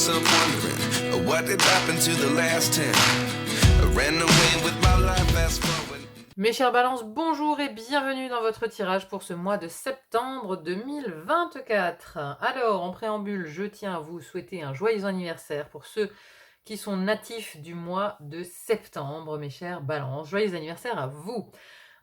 myself wondering what did happen to the last 10. I ran away with my life, fast forward. Mes chers balances, bonjour et bienvenue dans votre tirage pour ce mois de septembre 2024. Alors, en préambule, je tiens à vous souhaiter un joyeux anniversaire pour ceux qui sont natifs du mois de septembre, mes chers balances. Joyeux anniversaire à vous.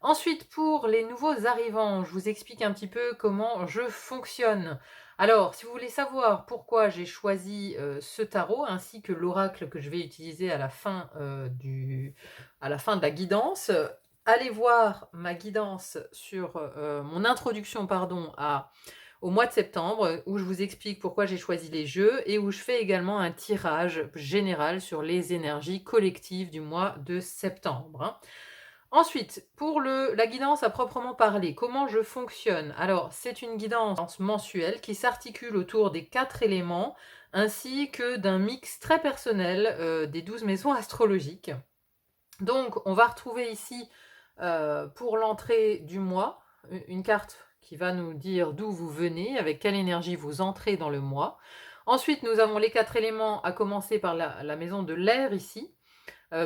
Ensuite, pour les nouveaux arrivants, je vous explique un petit peu comment je fonctionne. Alors, si vous voulez savoir pourquoi j'ai choisi ce tarot, ainsi que l'oracle que je vais utiliser à la fin, à la fin de la guidance, allez voir ma guidance sur mon introduction au mois de septembre, où je vous explique pourquoi j'ai choisi les jeux et où je fais également un tirage général sur les énergies collectives du mois de septembre. Ensuite, pour la guidance à proprement parler, comment je fonctionne? Alors, c'est une guidance mensuelle qui s'articule autour des 4 éléments, ainsi que d'un mix très personnel des 12 maisons astrologiques. Donc, on va retrouver ici, pour l'entrée du mois, une carte qui va nous dire d'où vous venez, avec quelle énergie vous entrez dans le mois. Ensuite, nous avons les 4 éléments, à commencer par la maison de l'air ici.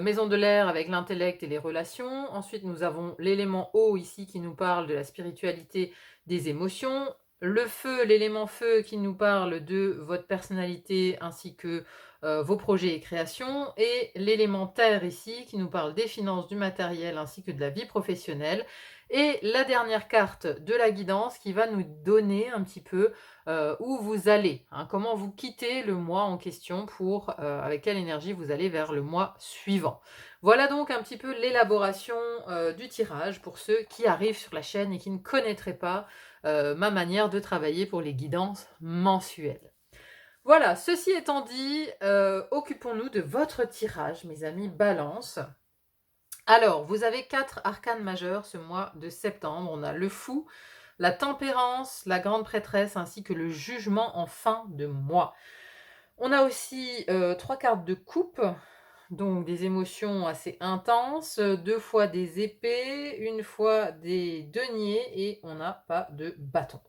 Maison de l'air avec l'intellect et les relations. Ensuite, nous avons l'élément eau ici qui nous parle de la spiritualité, des émotions. Le feu, l'élément feu qui nous parle de votre personnalité ainsi que vos projets et créations. Et l'élément terre ici qui nous parle des finances, du matériel ainsi que de la vie professionnelle. Et la dernière carte de la guidance qui va nous donner un petit peu où vous allez, comment vous quittez le mois en question avec quelle énergie vous allez vers le mois suivant. Voilà donc un petit peu l'élaboration du tirage pour ceux qui arrivent sur la chaîne et qui ne connaîtraient pas ma manière de travailler pour les guidances mensuelles. Voilà, ceci étant dit, occupons-nous de votre tirage, mes amis Balance. Alors, vous avez 4 arcanes majeurs ce mois de septembre. On a le fou, la tempérance, la grande prêtresse ainsi que le jugement en fin de mois. On a aussi 3 cartes de coupe, donc des émotions assez intenses, 2 fois des épées, 1 fois des deniers et on n'a pas de bâton.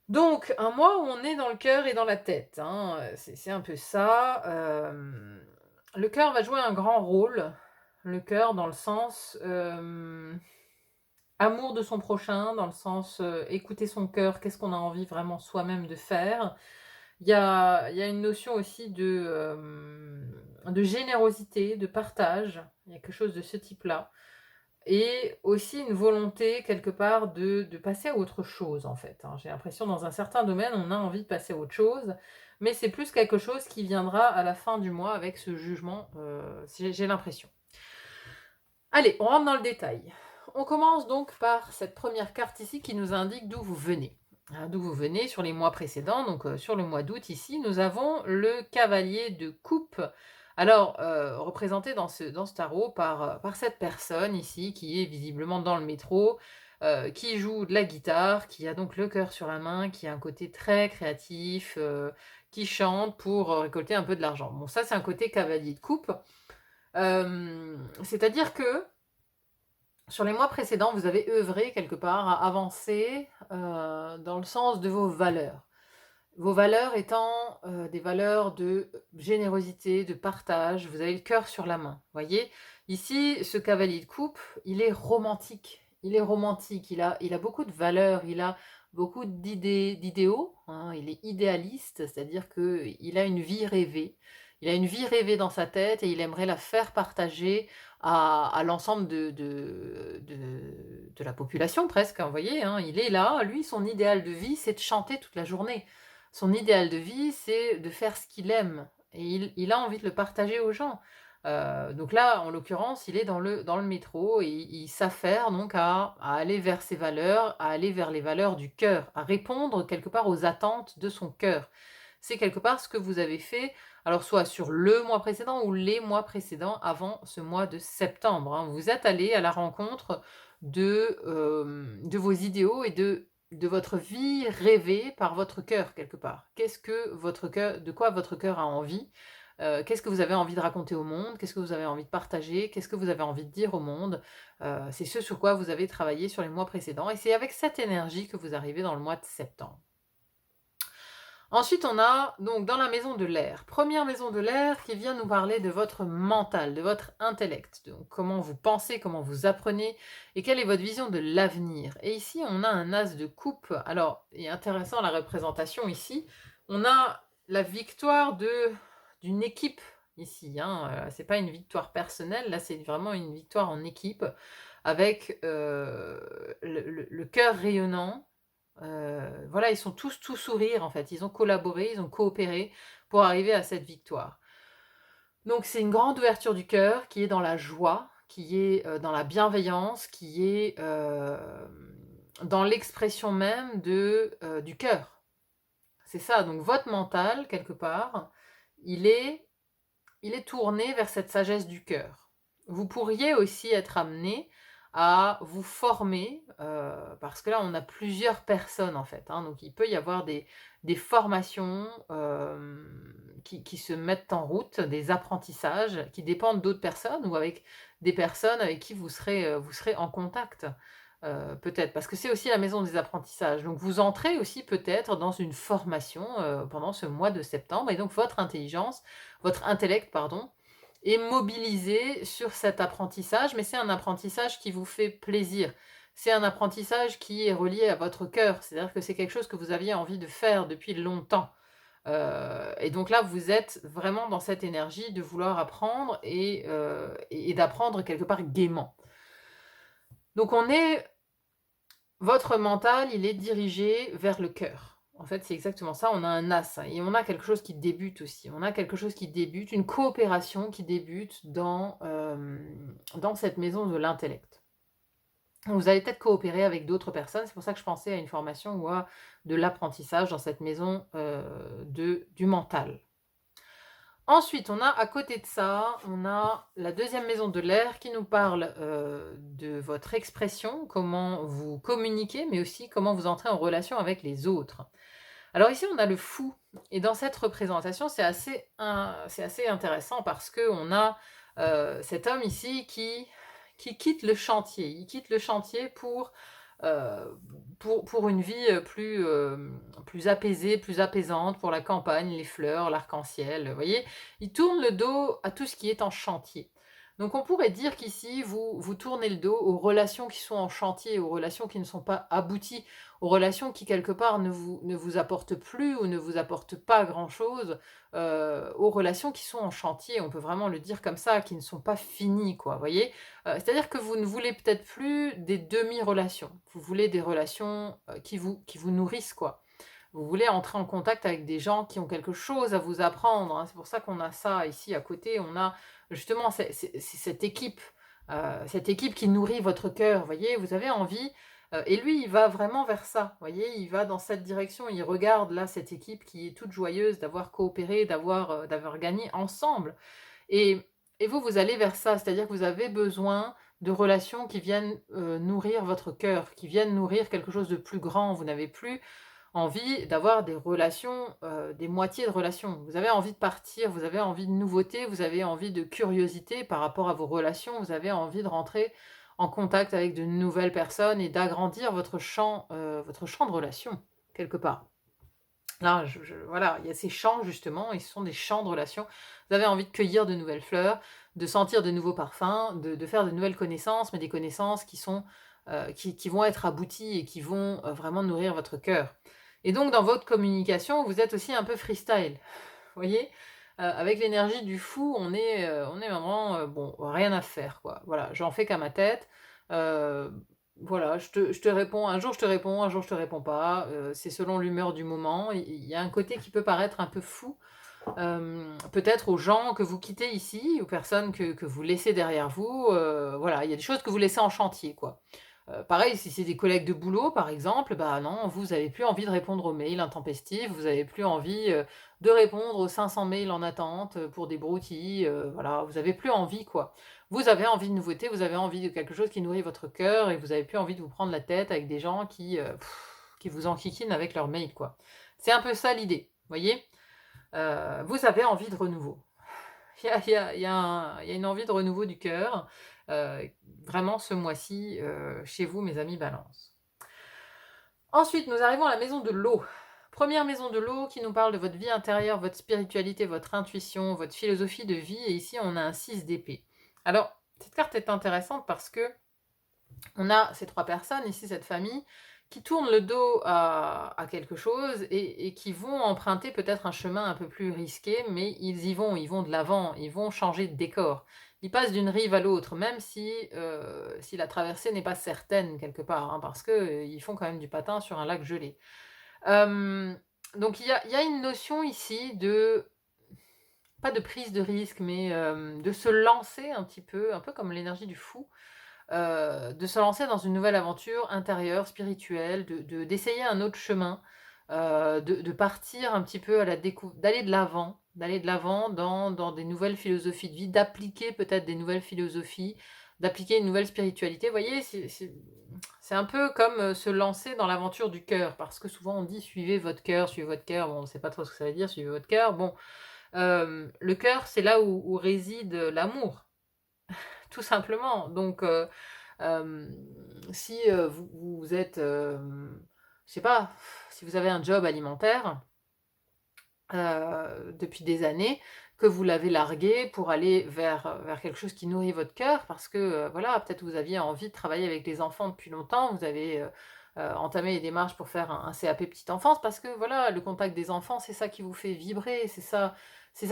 Donc un mois où on est dans le cœur et dans la tête, c'est un peu ça. Le cœur va jouer un grand rôle. Le cœur dans le sens amour de son prochain, dans le sens écouter son cœur, qu'est-ce qu'on a envie vraiment soi-même de faire. Il y a une notion aussi de générosité, de partage, il y a quelque chose de ce type-là. Et aussi une volonté quelque part de passer à autre chose en fait. J'ai l'impression dans un certain domaine, on a envie de passer à autre chose, mais c'est plus quelque chose qui viendra à la fin du mois avec ce jugement, j'ai l'impression. Allez, on rentre dans le détail. On commence donc par cette première carte ici qui nous indique d'où vous venez. D'où vous venez sur les mois précédents, donc sur le mois d'août ici, nous avons le cavalier de coupe. Alors, représenté dans ce tarot par cette personne ici qui est visiblement dans le métro, qui joue de la guitare, qui a donc le cœur sur la main, qui a un côté très créatif, qui chante pour récolter un peu de l'argent. Bon, ça c'est un côté cavalier de coupe. C'est-à-dire que sur les mois précédents, vous avez œuvré quelque part à avancer dans le sens de vos valeurs. Vos valeurs étant des valeurs de générosité, de partage, vous avez le cœur sur la main. Voyez, ici, ce cavalier de coupe, il est romantique. Il est romantique, il a beaucoup de valeurs, il a beaucoup d'idéaux, il est idéaliste, c'est-à-dire qu'il a une vie rêvée. Il a une vie rêvée dans sa tête et il aimerait la faire partager à l'ensemble de la population presque. Vous voyez, il est là, lui, son idéal de vie, c'est de chanter toute la journée. Son idéal de vie, c'est de faire ce qu'il aime. Et il a envie de le partager aux gens. Donc là, en l'occurrence, il est dans le métro et il s'affaire donc à aller vers ses valeurs, à aller vers les valeurs du cœur, à répondre quelque part aux attentes de son cœur. C'est quelque part ce que vous avez fait, alors soit sur le mois précédent ou les mois précédents avant ce mois de septembre. Vous êtes allé à la rencontre de vos idéaux et de votre vie rêvée par votre cœur quelque part. De quoi votre cœur a envie? Qu'est-ce que vous avez envie de raconter au monde? Qu'est-ce que vous avez envie de partager? Qu'est-ce que vous avez envie de dire au monde? C'est ce sur quoi vous avez travaillé sur les mois précédents et c'est avec cette énergie que vous arrivez dans le mois de septembre. Ensuite, on a donc dans la maison de l'air, première maison de l'air qui vient nous parler de votre mental, de votre intellect, donc comment vous pensez, comment vous apprenez et quelle est votre vision de l'avenir. Et ici, on a un as de coupe. Alors, il est intéressant la représentation ici. On a la victoire d'une équipe ici. Hein. C'est pas une victoire personnelle, là, c'est vraiment une victoire en équipe avec le cœur rayonnant. Voilà, ils sont tous tout sourire en fait. Ils ont collaboré, ils ont coopéré pour arriver à cette victoire. Donc c'est une grande ouverture du cœur qui est dans la joie, qui est, dans la bienveillance, qui est, dans l'expression même du cœur. C'est ça, donc votre mental quelque part, il est tourné vers cette sagesse du cœur. Vous pourriez aussi être amené à vous former, parce que là, on a plusieurs personnes en fait, hein, donc il peut y avoir des formations, qui se mettent en route, des apprentissages qui dépendent d'autres personnes ou avec des personnes avec qui vous serez en contact, peut-être. Parce que c'est aussi la maison des apprentissages. Donc vous entrez aussi peut-être dans une formation, pendant ce mois de septembre et donc votre intelligence, votre intellect, pardon, est mobilisé sur cet apprentissage, mais c'est un apprentissage qui vous fait plaisir. C'est un apprentissage qui est relié à votre cœur, c'est-à-dire que c'est quelque chose que vous aviez envie de faire depuis longtemps. Et donc là, vous êtes vraiment dans cette énergie de vouloir apprendre et d'apprendre quelque part gaiement. Donc votre mental, il est dirigé vers le cœur. En fait, c'est exactement ça. On a un as et on a quelque chose qui débute aussi. On a quelque chose qui débute, une coopération qui débute dans cette maison de l'intellect. Vous allez peut-être coopérer avec d'autres personnes. C'est pour ça que je pensais à une formation ou à de l'apprentissage dans cette maison du mental. Ensuite, on a à côté de ça, on a la deuxième maison de l'air qui nous parle de votre expression, comment vous communiquez, mais aussi comment vous entrez en relation avec les autres. Alors ici, on a le fou. Et dans cette représentation, c'est assez intéressant parce qu'on a cet homme ici qui quitte le chantier. Il quitte le chantier pour une vie plus apaisée, plus apaisante, pour la campagne, les fleurs, l'arc-en-ciel. Vous voyez, il tourne le dos à tout ce qui est en chantier. Donc on pourrait dire qu'ici, vous tournez le dos aux relations qui sont en chantier, aux relations qui ne sont pas abouties, aux relations qui quelque part ne vous apportent plus ou ne vous apportent pas grand-chose, aux relations qui sont en chantier, on peut vraiment le dire comme ça, qui ne sont pas finies, quoi, vous voyez? C'est-à-dire que vous ne voulez peut-être plus des demi-relations, vous voulez des relations, qui vous nourrissent, quoi. Vous voulez entrer en contact avec des gens qui ont quelque chose à vous apprendre, hein. C'est pour ça qu'on a ça ici à côté, on a justement c'est cette équipe qui nourrit votre cœur, vous voyez? Vous avez envie, et lui, il va vraiment vers ça, vous voyez? Il va dans cette direction, il regarde là cette équipe qui est toute joyeuse d'avoir coopéré, d'avoir gagné ensemble et vous allez vers ça, c'est-à-dire que vous avez besoin de relations qui viennent, nourrir votre cœur, qui viennent nourrir quelque chose de plus grand. Vous n'avez plus envie d'avoir des relations, des moitiés de relations. Vous avez envie de partir, vous avez envie de nouveautés, vous avez envie de curiosité par rapport à vos relations, vous avez envie de rentrer en contact avec de nouvelles personnes et d'agrandir votre champ de relations, quelque part. Là, voilà, il y a ces champs justement, et ce sont des champs de relations. Vous avez envie de cueillir de nouvelles fleurs, de sentir de nouveaux parfums, de faire de nouvelles connaissances, mais des connaissances qui sont, qui vont être abouties et qui vont, vraiment nourrir votre cœur. Et donc dans votre communication, vous êtes aussi un peu freestyle. Vous voyez? Avec l'énergie du fou, on est vraiment, bon, rien à faire, quoi. Voilà, j'en fais qu'à ma tête. Heu, voilà, je te réponds, un jour je te réponds, un jour je te réponds pas, c'est selon l'humeur du moment. Il y a un côté qui peut paraître un peu fou, peut-être aux gens que vous quittez ici, aux personnes que vous laissez derrière vous, voilà, il y a des choses que vous laissez en chantier, quoi. Pareil, si c'est des collègues de boulot, par exemple, bah non, vous avez plus envie de répondre aux mails intempestifs, vous avez plus envie, de répondre aux 500 mails en attente, pour des broutilles, voilà, vous avez plus envie, quoi. Vous avez envie de nouveautés, vous avez envie de quelque chose qui nourrit votre cœur et vous avez plus envie de vous prendre la tête avec des gens qui vous enquiquinent avec leurs mails, quoi. C'est un peu ça l'idée, voyez? Vous avez envie de renouveau. Il y a une envie de renouveau du cœur, vraiment ce mois-ci, chez vous, mes amis Balance. Ensuite, nous arrivons à la maison de l'eau. Première maison de l'eau qui nous parle de votre vie intérieure, votre spiritualité, votre intuition, votre philosophie de vie. Et ici, on a un 6 d'épée. Alors, cette carte est intéressante parce que on a ces 3 personnes, ici, cette famille, qui tournent le dos à quelque chose et qui vont emprunter peut-être un chemin un peu plus risqué, mais ils y vont, ils vont de l'avant, ils vont changer de décor. Ils passent d'une rive à l'autre, même si la traversée n'est pas certaine quelque part, hein, parce qu'ils font quand même du patin sur un lac gelé. Donc il y a une notion ici de, pas de prise de risque, mais de se lancer un petit peu, un peu comme l'énergie du fou, de se lancer dans une nouvelle aventure intérieure, spirituelle, d'essayer un autre chemin, de partir un petit peu à la découverte, d'aller de l'avant dans des nouvelles philosophies de vie, d'appliquer peut-être des nouvelles philosophies, d'appliquer une nouvelle spiritualité. Vous voyez, c'est un peu comme se lancer dans l'aventure du cœur, parce que souvent on dit suivez votre cœur, bon, on ne sait pas trop ce que ça veut dire, suivez votre cœur. Bon, le cœur, c'est là où réside l'amour, tout simplement. Donc, si vous êtes, je sais pas, si vous avez un job alimentaire depuis des années, que vous l'avez largué pour aller vers quelque chose qui nourrit votre cœur, parce que voilà, peut-être vous aviez envie de travailler avec les enfants depuis longtemps, vous avez entamé les démarches pour faire un CAP petite enfance, parce que voilà, le contact des enfants, c'est ça qui vous fait vibrer, c'est ça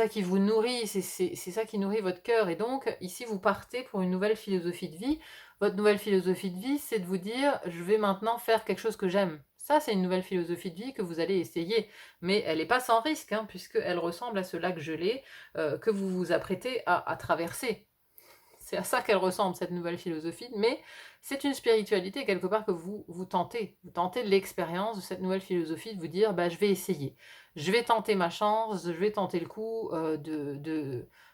qui vous nourrit, c'est ça qui nourrit votre cœur. Et donc, ici, vous partez pour une nouvelle philosophie de vie. Votre nouvelle philosophie de vie, c'est de vous dire, je vais maintenant faire quelque chose que j'aime. Ça, c'est une nouvelle philosophie de vie que vous allez essayer. Mais elle n'est pas sans risque, hein, puisqu'elle ressemble à ce lac gelé que vous vous apprêtez à traverser. C'est à ça qu'elle ressemble, cette nouvelle philosophie, mais c'est une spiritualité quelque part que vous tentez. Vous tentez l'expérience de cette nouvelle philosophie, de vous dire, bah, je vais essayer. Je vais tenter ma chance, je vais tenter le coup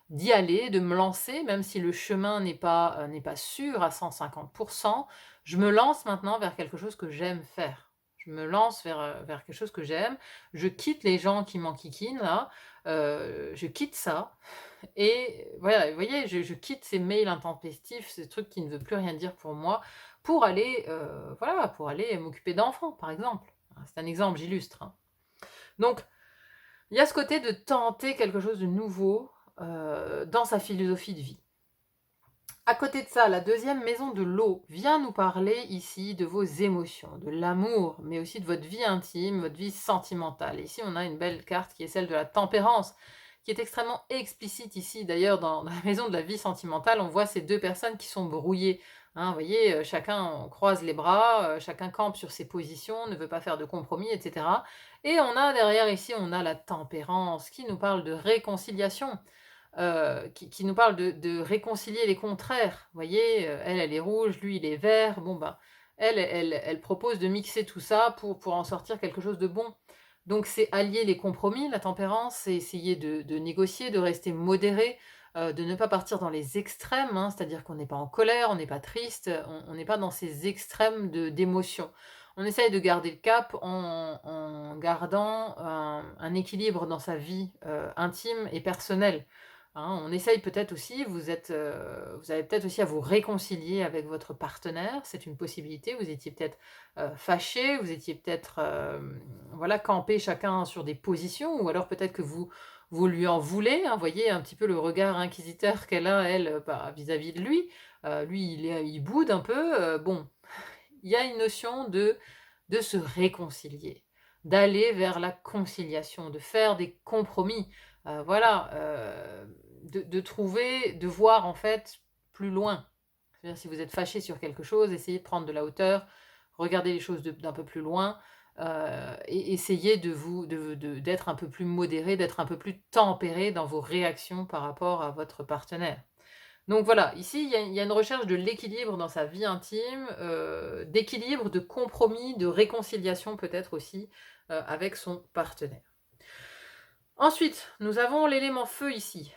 d'y aller, de me lancer, même si le chemin n'est pas sûr à 150%. Je me lance maintenant vers quelque chose que j'aime faire. Je me lance vers quelque chose que j'aime. Je quitte les gens qui m'enquiquinent, là. Je quitte ça. Et voilà, vous voyez, je quitte ces mails intempestifs, ces trucs qui ne veulent plus rien dire pour moi, pour aller, voilà, pour aller m'occuper d'enfants, par exemple. C'est un exemple, j'illustre, hein. Donc, il y a ce côté de tenter quelque chose de nouveau dans sa philosophie de vie. À côté de ça, la deuxième maison de l'eau vient nous parler ici de vos émotions, de l'amour, mais aussi de votre vie intime, votre vie sentimentale. Ici, on a une belle carte qui est celle de la tempérance, qui est extrêmement explicite ici. D'ailleurs, dans la maison de la vie sentimentale, on voit ces 2 personnes qui sont brouillées. Hein, vous voyez, chacun croise les bras, chacun campe sur ses positions, ne veut pas faire de compromis, etc. Et on a derrière ici, on a la tempérance qui nous parle de réconciliation. Qui nous parle de réconcilier les contraires. Vous voyez, elle est rouge, lui, il est vert. Bon, ben, elle propose de mixer tout ça pour en sortir quelque chose de bon. Donc, c'est allier les compromis, la tempérance, c'est essayer de négocier, de rester modéré, de ne pas partir dans les extrêmes, hein, c'est-à-dire qu'on n'est pas en colère, on n'est pas triste, on n'est pas dans ces extrêmes d'émotion. On essaye de garder le cap en gardant un équilibre dans sa vie intime et personnelle. Hein, on essaye peut-être aussi, vous avez peut-être aussi à vous réconcilier avec votre partenaire, c'est une possibilité. Vous étiez peut-être fâchés, vous étiez peut-être voilà, campés chacun sur des positions, ou alors peut-être que vous lui en voulez, hein, voyez un petit peu le regard inquisiteur qu'elle a, elle, vis-à-vis de lui. Lui, il boude un peu. Bon, il y a une notion de se réconcilier, d'aller vers la conciliation, de faire des compromis. Voilà, de trouver, de voir en fait plus loin. C'est-à-dire, si vous êtes fâché sur quelque chose, essayez de prendre de la hauteur, regardez les choses d'un peu plus loin, et essayez d'être un peu plus modéré, d'être un peu plus tempéré dans vos réactions par rapport à votre partenaire. Donc voilà, ici, il y a une recherche de l'équilibre dans sa vie intime, d'équilibre, de compromis, de réconciliation peut-être aussi avec son partenaire. Ensuite, nous avons l'élément feu ici.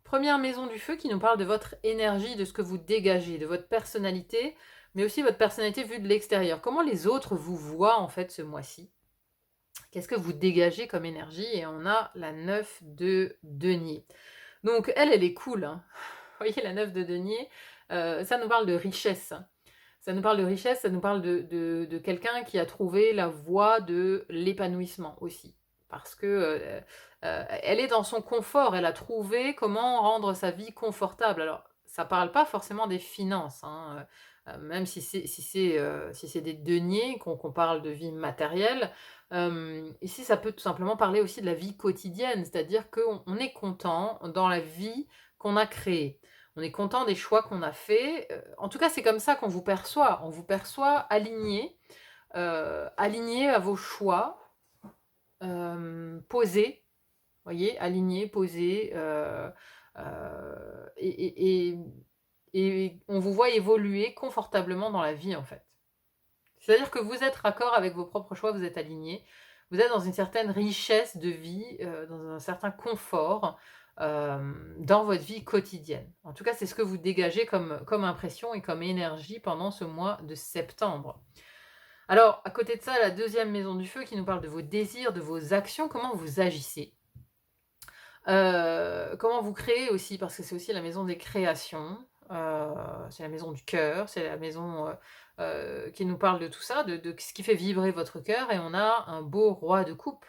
Première maison du feu qui nous parle de votre énergie, de ce que vous dégagez, de votre personnalité, mais aussi votre personnalité vue de l'extérieur. Comment les autres vous voient en fait ce mois-ci? Qu'est-ce que vous dégagez comme énergie? Et on a la 9 de denier. Donc elle est cool, hein. Vous voyez la 9 de denier, ça nous parle de richesse. Ça nous parle de richesse, ça nous parle de quelqu'un qui a trouvé la voie de l'épanouissement aussi. Parce que elle est dans son confort, elle a trouvé comment rendre sa vie confortable. Alors, ça parle pas forcément des finances, hein, même si c'est des deniers, qu'on parle de vie matérielle. Ici, ça peut tout simplement parler aussi de la vie quotidienne, c'est-à-dire qu'on est content dans la vie qu'on a créée. On est content des choix qu'on a faits, en tout cas, c'est comme ça qu'on vous perçoit. On vous perçoit aligné à vos choix, posé, voyez? Aligné, posé, et on vous voit évoluer confortablement dans la vie, en fait. C'est-à-dire que vous êtes raccord avec vos propres choix, vous êtes aligné, vous êtes dans une certaine richesse de vie, dans un certain confort, dans votre vie quotidienne. En tout cas, c'est ce que vous dégagez comme impression et comme énergie pendant ce mois de septembre. Alors, à côté de ça, la deuxième maison du feu qui nous parle de vos désirs, de vos actions, comment vous agissez. Comment vous créez aussi, parce que c'est aussi la maison des créations, c'est la maison du cœur, c'est la maison, qui nous parle de tout ça, de ce qui fait vibrer votre cœur, et on a un beau roi de coupe.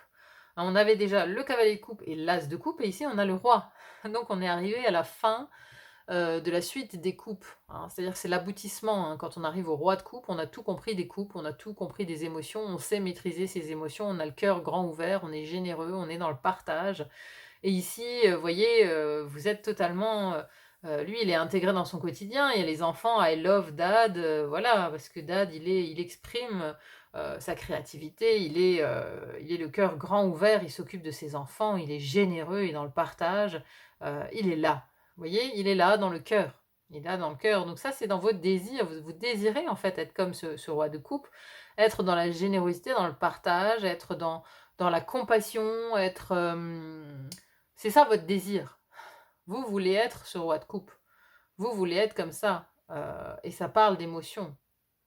On avait déjà le cavalier de coupe et l'as de coupe, et ici on a le roi. Donc on est arrivé à la fin, de la suite des coupes, hein. C'est-à-dire que c'est l'aboutissement, hein. Quand on arrive au roi de coupe, on a tout compris des coupes, on a tout compris des émotions, on sait maîtriser ses émotions, on a le cœur grand ouvert, on est généreux, on est dans le partage. Et ici, vous voyez, vous êtes totalement, lui, il est intégré dans son quotidien. Il y a les enfants, I love dad, voilà, parce que dad, il exprime, sa créativité, il est le cœur grand ouvert, il s'occupe de ses enfants, il est généreux, il est dans le partage, il est là. Vous voyez? Il est là dans le cœur. Il est là dans le cœur. Donc ça, c'est dans votre désir. Vous désirez en fait être comme ce roi de coupe, être dans la générosité, dans le partage, être dans la compassion, être, c'est ça votre désir. Vous voulez être ce roi de coupe. Vous voulez être comme ça, et ça parle d'émotion.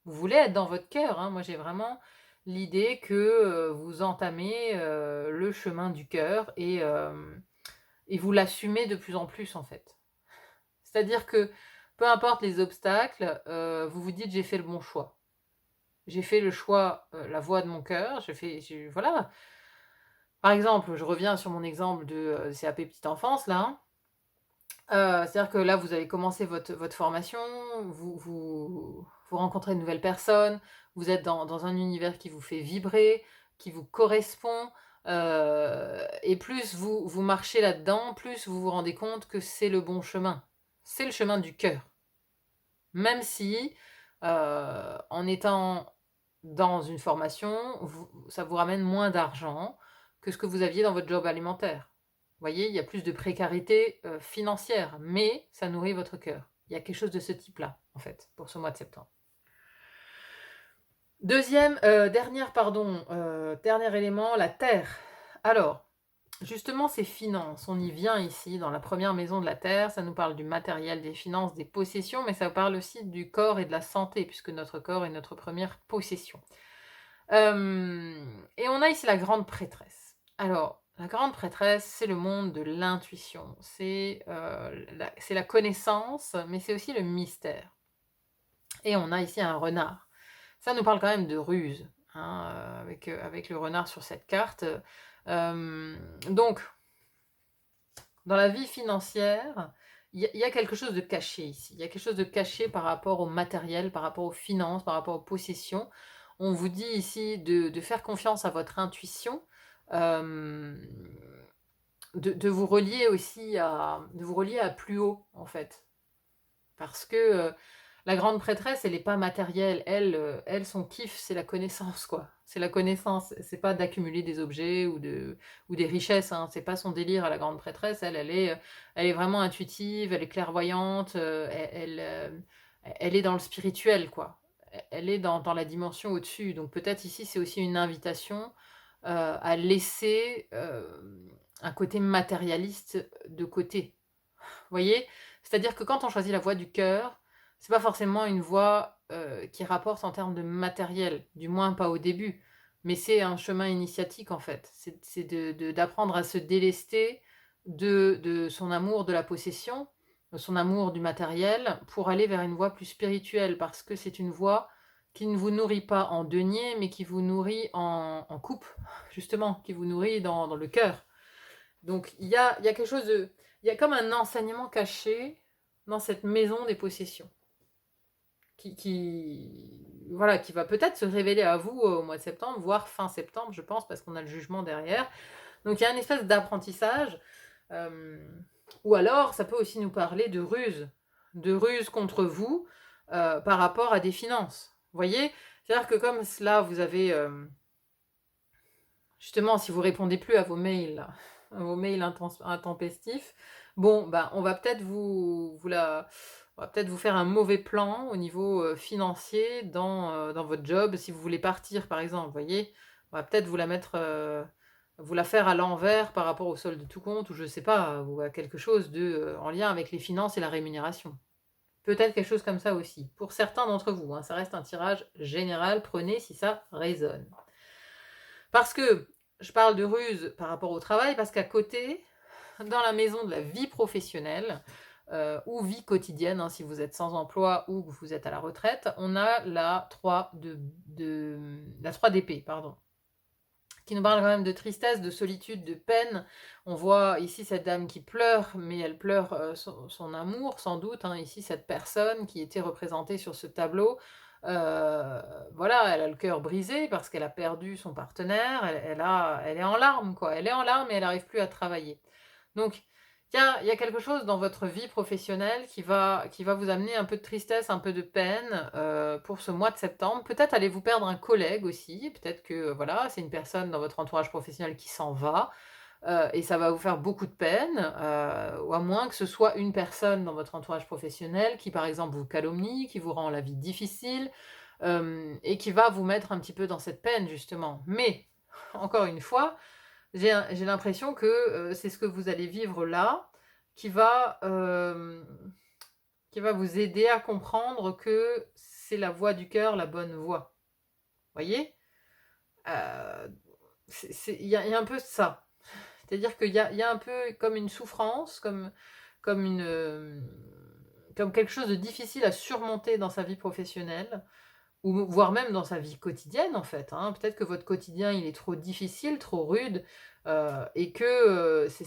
Vous voulez être dans votre cœur, hein. Moi, j'ai vraiment l'idée que, vous entamez, le chemin du cœur, et vous l'assumez de plus en plus, en fait. C'est-à-dire que, peu importe les obstacles, vous vous dites: «J'ai fait le bon choix. J'ai fait le choix, la voie de mon cœur, voilà». Par exemple, je reviens sur mon exemple de, CAP petite enfance là, hein. C'est-à-dire que là, vous avez commencé votre formation, vous rencontrez de nouvelles personnes, vous êtes dans un univers qui vous fait vibrer, qui vous correspond, et plus vous marchez là-dedans, plus vous vous rendez compte que c'est le bon chemin. C'est le chemin du cœur. Même si, en étant dans une formation, ça vous ramène moins d'argent que ce que vous aviez dans votre job alimentaire. Vous voyez, il y a plus de précarité, financière, mais ça nourrit votre cœur. Il y a quelque chose de ce type-là, en fait, pour ce mois de septembre. Dernier élément, la terre. Alors, justement, ces finances, on y vient ici, dans la première maison de la terre, ça nous parle du matériel, des finances, des possessions, mais ça parle aussi du corps et de la santé, puisque notre corps est notre première possession. Et on a ici la grande prêtresse. Alors, la grande prêtresse, c'est le monde de l'intuition, c'est la connaissance, mais c'est aussi le mystère. Et on a ici un renard. Ça nous parle quand même de ruse, hein, avec le renard sur cette carte. Donc, dans la vie financière, il y a quelque chose de caché ici. Il y a quelque chose de caché par rapport au matériel, par rapport aux finances, par rapport aux possessions. On vous dit ici de faire confiance à votre intuition, de vous relier aussi à plus haut, en fait. Parce que la grande prêtresse, elle n'est pas matérielle. Elle, son kiff, c'est la connaissance, quoi. C'est la connaissance. C'est pas d'accumuler des objets ou des richesses, hein. C'est pas son délire à la grande prêtresse. Elle est vraiment intuitive, elle est clairvoyante, elle est dans le spirituel, quoi. Elle est dans la dimension au-dessus. Donc peut-être ici, c'est aussi une invitation à laisser un côté matérialiste de côté. Vous voyez? C'est-à-dire que quand on choisit la voie du cœur, c'est pas forcément une voie, qui rapporte en termes de matériel, du moins pas au début, mais c'est un chemin initiatique en fait. C'est d'apprendre à se délester de son amour de la possession son amour du matériel, pour aller vers une voie plus spirituelle, parce que c'est une voie qui ne vous nourrit pas en denier, mais qui vous nourrit en coupe, justement, qui vous nourrit dans le cœur. Donc il y a quelque chose de... Il y a comme un enseignement caché dans cette maison des possessions, voilà, qui va peut-être se révéler à vous au mois de septembre, voire fin septembre, je pense, parce qu'on a le jugement derrière. Donc il y a une espèce d'apprentissage, ou alors ça peut aussi nous parler de ruse contre vous par rapport à des finances. Vous voyez? C'est-à-dire que comme cela, vous avez... justement, si vous répondez plus à vos mails, là, à vos mails intempestifs, bon, ben, on va peut-être on va peut-être vous faire un mauvais plan au niveau financier dans votre job. Si vous voulez partir, par exemple, vous voyez, on va peut-être vous la faire à l'envers par rapport au solde de tout compte, ou je sais pas, ou à quelque chose en lien avec les finances et la rémunération. Peut-être quelque chose comme ça aussi. Pour certains d'entre vous, hein, ça reste un tirage général, prenez si ça résonne. Parce que je parle de ruse par rapport au travail, parce qu'à côté, dans la maison de la vie professionnelle, ou vie quotidienne, hein, si vous êtes sans emploi ou que vous êtes à la retraite, on a la 3 d'épée, pardon, qui nous parle quand même de tristesse, de solitude, de peine. On voit ici cette dame qui pleure, mais elle pleure son amour, sans doute. Hein. Ici, cette personne qui était représentée sur ce tableau, voilà, elle a le cœur brisé parce qu'elle a perdu son partenaire, elle est en larmes, quoi. Elle est en larmes et elle n'arrive plus à travailler. Donc, il y a quelque chose dans votre vie professionnelle qui va vous amener un peu de tristesse, un peu de peine pour ce mois de septembre. Peut-être allez-vous perdre un collègue aussi. Peut-être que voilà, c'est une personne dans votre entourage professionnel qui s'en va. Et ça va vous faire beaucoup de peine, ou à moins que ce soit une personne dans votre entourage professionnel qui, par exemple, vous calomnie, qui vous rend la vie difficile, et qui va vous mettre un petit peu dans cette peine, justement. Mais, encore une fois, j'ai l'impression que c'est ce que vous allez vivre là qui va vous aider à comprendre que c'est la voie du cœur, la bonne voie. Vous voyez? Il y a un peu ça. C'est-à-dire qu'il y a un peu comme une souffrance, comme quelque chose de difficile à surmonter dans sa vie professionnelle, ou voire même dans sa vie quotidienne en fait. Hein. Peut-être que votre quotidien il est trop difficile, trop rude, et que c'est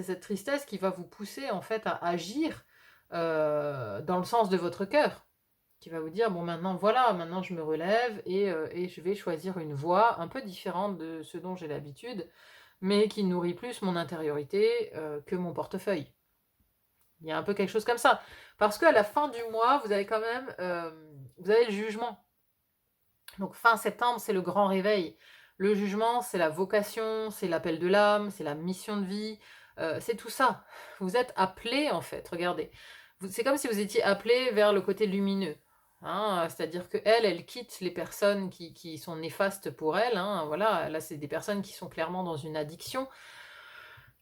cette tristesse qui va vous pousser en fait à agir dans le sens de votre cœur, qui va vous dire bon maintenant je me relève et je vais choisir une voie un peu différente de ce dont j'ai l'habitude, mais qui nourrit plus mon intériorité que mon portefeuille. Il y a un peu quelque chose comme ça. Parce qu'à la fin du mois, vous avez quand même vous avez le jugement. Donc fin septembre, c'est le grand réveil. Le jugement, c'est la vocation, c'est l'appel de l'âme, c'est la mission de vie, c'est tout ça. Vous êtes appelé en fait, regardez. C'est comme si vous étiez appelé vers le côté lumineux. Hein, c'est-à-dire qu'elle quitte les personnes qui sont néfastes pour elle. Hein, voilà, là, c'est des personnes qui sont clairement dans une addiction,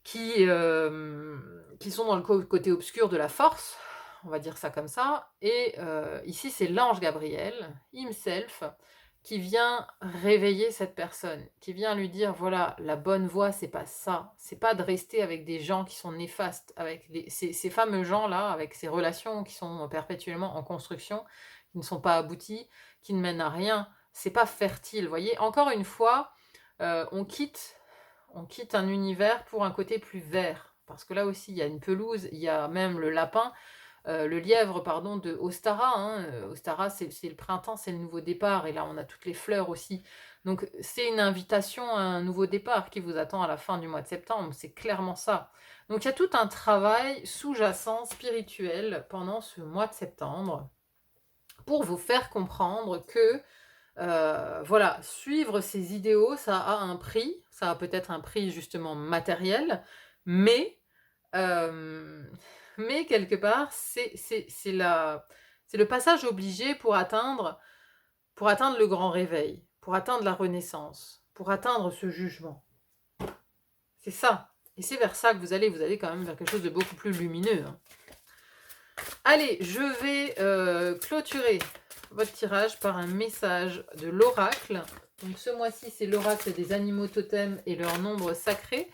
qui sont dans le côté obscur de la force, on va dire ça comme ça. Et ici, c'est l'ange Gabriel, himself, qui vient réveiller cette personne, qui vient lui dire, voilà, la bonne voie, c'est pas ça. C'est pas de rester avec des gens qui sont néfastes, avec ces fameux gens-là, avec ces relations qui sont perpétuellement en construction, qui ne sont pas abouties, qui ne mènent à rien. C'est pas fertile, vous voyez. Encore une fois, on quitte un univers pour un côté plus vert. Parce que là aussi, il y a une pelouse, il y a même le lapin, le lièvre, pardon, de Ostara. Hein. Ostara, c'est le printemps, c'est le nouveau départ. Et là, on a toutes les fleurs aussi. Donc, c'est une invitation à un nouveau départ qui vous attend à la fin du mois de septembre. C'est clairement ça. Donc, il y a tout un travail sous-jacent, spirituel, pendant ce mois de septembre, pour vous faire comprendre que voilà, suivre ses idéaux, ça a un prix, ça a peut-être un prix justement matériel, mais quelque part, c'est le passage obligé pour atteindre le grand réveil, pour atteindre la renaissance, pour atteindre ce jugement. C'est ça. Et c'est vers ça que vous allez quand même vers quelque chose de beaucoup plus lumineux. Hein. Allez, je vais clôturer votre tirage par un message de l'oracle. Donc ce mois-ci, c'est l'oracle des animaux totems et leur nombre sacré.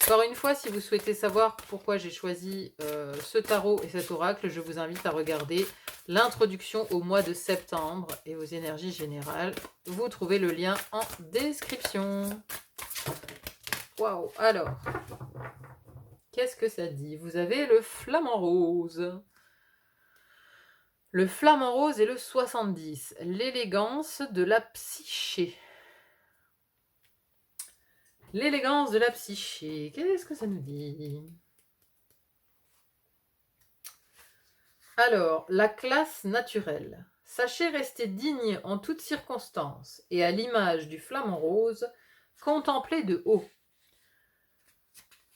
Encore une fois, si vous souhaitez savoir pourquoi j'ai choisi ce tarot et cet oracle, je vous invite à regarder l'introduction au mois de septembre et aux énergies générales. Vous trouvez le lien en description. Waouh! Alors, qu'est-ce que ça dit? Vous avez le flamant rose. Le flamant rose et le 70. L'élégance de la psyché. L'élégance de la psyché. Qu'est-ce que ça nous dit? Alors, la classe naturelle. Sachez rester digne en toutes circonstances et à l'image du flamant rose, contemplez de haut.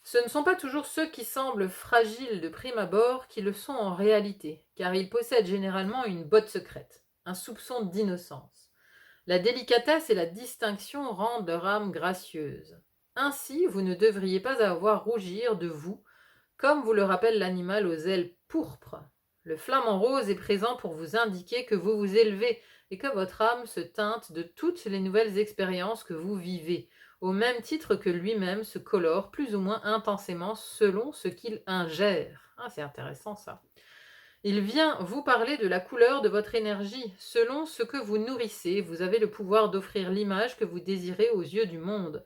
Ce ne sont pas toujours ceux qui semblent fragiles de prime abord qui le sont en réalité, car ils possèdent généralement une botte secrète, un soupçon d'innocence. La délicatesse et la distinction rendent leur âme gracieuse. Ainsi, vous ne devriez pas avoir rougir de vous, comme vous le rappelle l'animal aux ailes pourpres. Le flamant rose est présent pour vous indiquer que vous vous élevez et que votre âme se teinte de toutes les nouvelles expériences que vous vivez, au même titre que lui-même se colore plus ou moins intensément selon ce qu'il ingère. Ah, c'est intéressant ça. Il vient vous parler de la couleur de votre énergie. Selon ce que vous nourrissez, vous avez le pouvoir d'offrir l'image que vous désirez aux yeux du monde.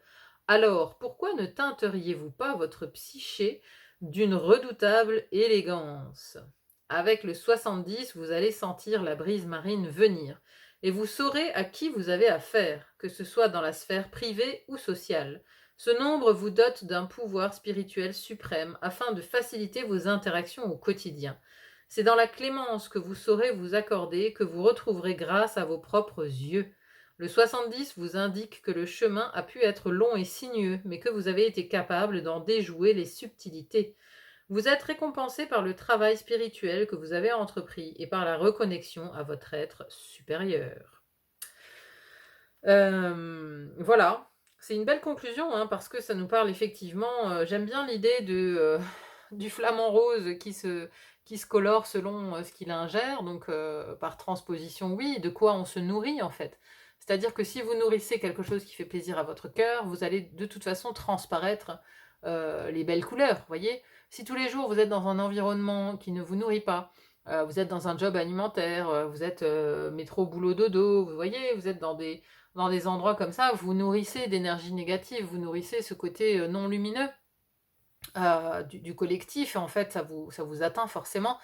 Alors, pourquoi ne teinteriez-vous pas votre psyché d'une redoutable élégance? Avec le 70, vous allez sentir la brise marine venir, et vous saurez à qui vous avez affaire, que ce soit dans la sphère privée ou sociale. Ce nombre vous dote d'un pouvoir spirituel suprême afin de faciliter vos interactions au quotidien. C'est dans la clémence que vous saurez vous accorder que vous retrouverez grâce à vos propres yeux. Le 70 vous indique que le chemin a pu être long et sinueux, mais que vous avez été capable d'en déjouer les subtilités. Vous êtes récompensé par le travail spirituel que vous avez entrepris et par la reconnexion à votre être supérieur. Voilà, c'est une belle conclusion, hein, parce que ça nous parle effectivement, j'aime bien l'idée du flamant rose qui se colore selon ce qu'il ingère, donc par transposition, oui, de quoi on se nourrit en fait. C'est-à-dire que si vous nourrissez quelque chose qui fait plaisir à votre cœur, vous allez de toute façon transparaître les belles couleurs, vous voyez. Si tous les jours vous êtes dans un environnement qui ne vous nourrit pas, vous êtes dans un job alimentaire, vous êtes métro, boulot, dodo, vous voyez, vous êtes dans des endroits comme ça, vous nourrissez d'énergie négative, vous nourrissez ce côté non lumineux du collectif, et en fait ça vous atteint forcément.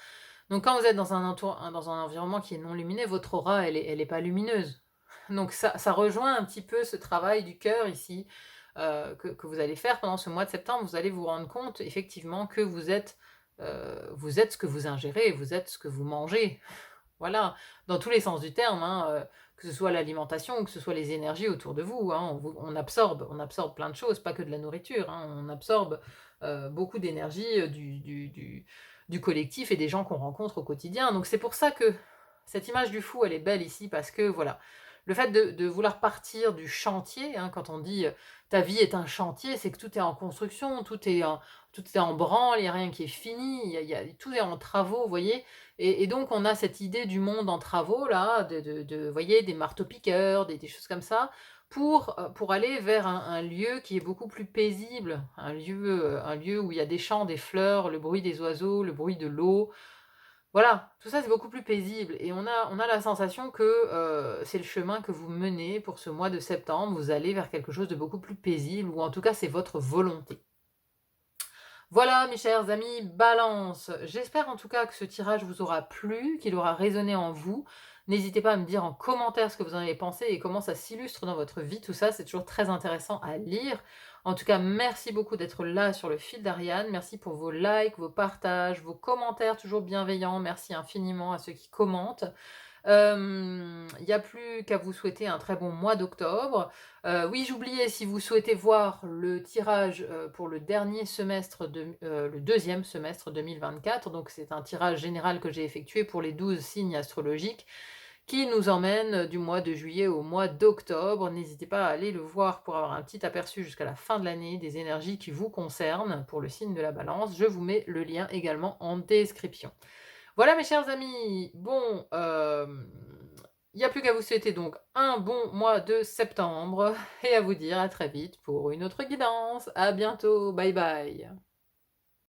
Donc quand vous êtes dans un environnement qui est non lumineux, votre aura elle est pas lumineuse. Donc ça rejoint un petit peu ce travail du cœur ici que vous allez faire pendant ce mois de septembre. Vous allez vous rendre compte effectivement que vous êtes ce que vous ingérez, vous êtes ce que vous mangez. Voilà, dans tous les sens du terme, hein, que ce soit l'alimentation ou que ce soit les énergies autour de vous, hein, on absorbe plein de choses, pas que de la nourriture, hein, on absorbe beaucoup d'énergie du collectif et des gens qu'on rencontre au quotidien. Donc c'est pour ça que cette image du fou, elle est belle ici, parce que voilà, le fait de vouloir partir du chantier, hein, quand on dit ta vie est un chantier, c'est que tout est en construction, tout est en branle, il n'y a rien qui est fini, tout est en travaux, vous voyez. Et donc on a cette idée du monde en travaux, là, vous voyez, des marteaux-piqueurs, des choses comme ça, pour aller vers un lieu qui est beaucoup plus paisible, un lieu où il y a des champs, des fleurs, le bruit des oiseaux, le bruit de l'eau. Voilà, tout ça c'est beaucoup plus paisible, et on a la sensation que c'est le chemin que vous menez pour ce mois de septembre, vous allez vers quelque chose de beaucoup plus paisible, ou en tout cas c'est votre volonté. Voilà mes chers amis Balance, j'espère en tout cas que ce tirage vous aura plu, qu'il aura résonné en vous. N'hésitez pas à me dire en commentaire ce que vous en avez pensé et comment ça s'illustre dans votre vie, tout ça c'est toujours très intéressant à lire. En tout cas, merci beaucoup d'être là sur le fil d'Ariane, merci pour vos likes, vos partages, vos commentaires toujours bienveillants, merci infiniment à ceux qui commentent. Il n'y a plus qu'à vous souhaiter un très bon mois d'octobre. Oui, j'oubliais, si vous souhaitez voir le tirage pour le deuxième semestre 2024, donc c'est un tirage général que j'ai effectué pour les 12 signes astrologiques, qui nous emmène du mois de juillet au mois d'octobre. N'hésitez pas à aller le voir pour avoir un petit aperçu jusqu'à la fin de l'année des énergies qui vous concernent pour le signe de la Balance. Je vous mets le lien également en description. Voilà mes chers amis, bon, Il n'y a plus qu'à vous souhaiter donc un bon mois de septembre et à vous dire à très vite pour une autre guidance. À bientôt, bye bye.